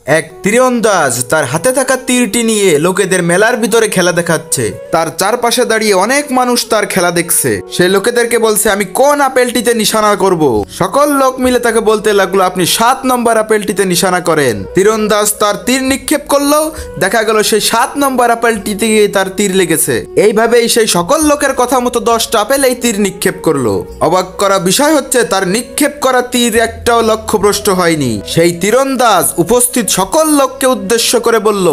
এক তীরন্দাজ তার হাতে থাকা তীরটি নিয়ে লোকেদের মেলার ভিতরে খেলা দেখাচ্ছে। তার চারপাশে দাঁড়িয়ে অনেক মানুষ তার খেলা দেখছে। সে লোকেদেরকে বলছে, আমি কোন আপেলটিতে নিশানা করব। সকল লোক মিলে তাকে বলতে লাগলো, আপনি 7 নম্বর আপেলটিতে নিশানা করেন। তীরন্দাজ তার তীর নিক্ষেপ করলো, দেখা গেল সেই 7 নম্বর আপেলটিতে গিয়ে তার তীর লেগেছে। এইভাবেই সেই সকল লোকের কথা মতো 10টা আপেল এই তীর নিক্ষেপ করলো। অবাক করা বিষয় হচ্ছে, তার নিক্ষেপ করা তীর একটাও লক্ষ্যভ্রষ্ট হয়নি। সেই তীরন্দাজ উপস্থিত সকল লোককে উদ্দেশ্য করে বলল,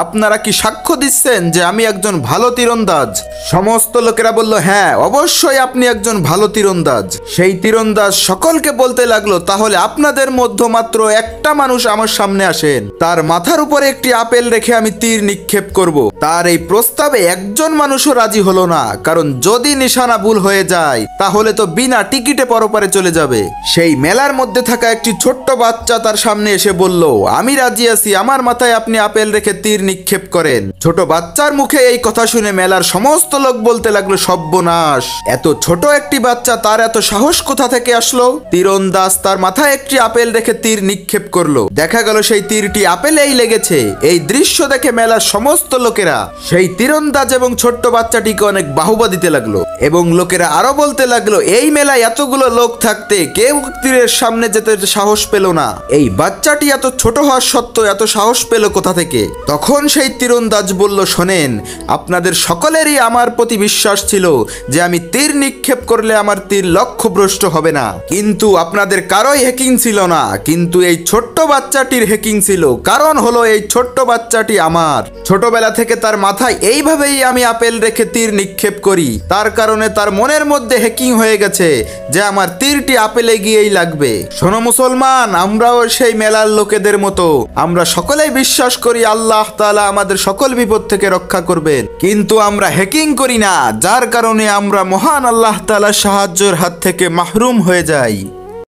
আপনারা কি সাক্ষ্য দিচ্ছেন যে আমি একজন ভালো তীরন্দাজ? সমস্ত লোকেরা বলল, হ্যাঁ অবশ্যই আপনি একজন ভালো তীরন্দাজ। সেই তীরন্দাজ সকলকে বলতে লাগলো, তাহলে আপনাদের মধ্যে মাত্র একটা মানুষ আমার সামনে আসেন, তার মাথার উপরে একটি আপেল রেখে আমি তীর নিক্ষেপ করব। তার এই প্রস্তাবে একজন মানুষও রাজি হলো না, কারণ যদি নিশানা ভুল হয়ে যায় তাহলে তো বিনা টিকিটে পরপারে চলে যাবে। সেই মেলার মধ্যে থাকা একটি ছোট্ট বাচ্চা তার সামনে এসে বলল, আমি রাজি আছি, আমার মাথায় আপনি আপেল রেখে তীর নিক্ষেপ করেন। ছোট বাচ্চার মুখে এই কথা শুনে মেলার সমস্ত লোক বলতে লাগলো, সর্বনাশ, এত ছোট একটি বাচ্চা, তার এত সাহস কোথা থেকে আসলো? তীরন্দাজ তার মাথায় একটি আপেল রেখে তীর নিক্ষেপ করলো। দেখা গেল সেই তীরটি আপেলেই লেগেছে। এই দৃশ্য দেখে মেলার সমস্ত লোকেরা সেই তীরন্দাজ এবং ছোট্ট বাচ্চাটিকে অনেক বাহুবা দিতে লাগলো এবং লোকেরা আরো বলতে লাগলো, এই মেলায় এতগুলো লোক থাকতে কেউ তীরের সামনে যেতে সাহস পেল না। এই বাচ্চাটি এত ছোট হওয়ার সত্ত্বেও এত সাহস পেল কোথা থেকে? তখন সেই তীরন্দাজ বলল, শোনেন, আপনাদের সকলেরই আমার প্রতি বিশ্বাস ছিল যে আমি তীর নিক্ষেপ করলে আমার তীর লক্ষ্যভ্রষ্ট হবে না, কিন্তু আপনাদের কারোই হ্যাকিং ছিল না, কিন্তু এই ছোট্ট বাচ্চাটির হ্যাকিং ছিল। কারণ হলো এই ছোট্ট বাচ্চাটি আমার ছোটবেলা থেকে তার মাথায় এইভাবেই আমি আপেল রেখে তীর নিক্ষেপ করি, তার কারণে তার মনের মধ্যে হ্যাকিং হয়ে গেছে যে আমার তীরটি আপেলে গিয়েই লাগবে। শোনো মুসলমান, আমরাও সেই মেলার লোকেদের মতো আমরা সকলেই বিশ্বাস করি আল্লাহ তাআলা আমাদের সকল বিপদ থেকে রক্ষা করবেন, কিন্তু আমরা হ্যাকিং করি না, যার কারণে আমরা মহান আল্লাহ তাআলার সাহায্যের হাত থেকে মাহরুম হয়ে যাই।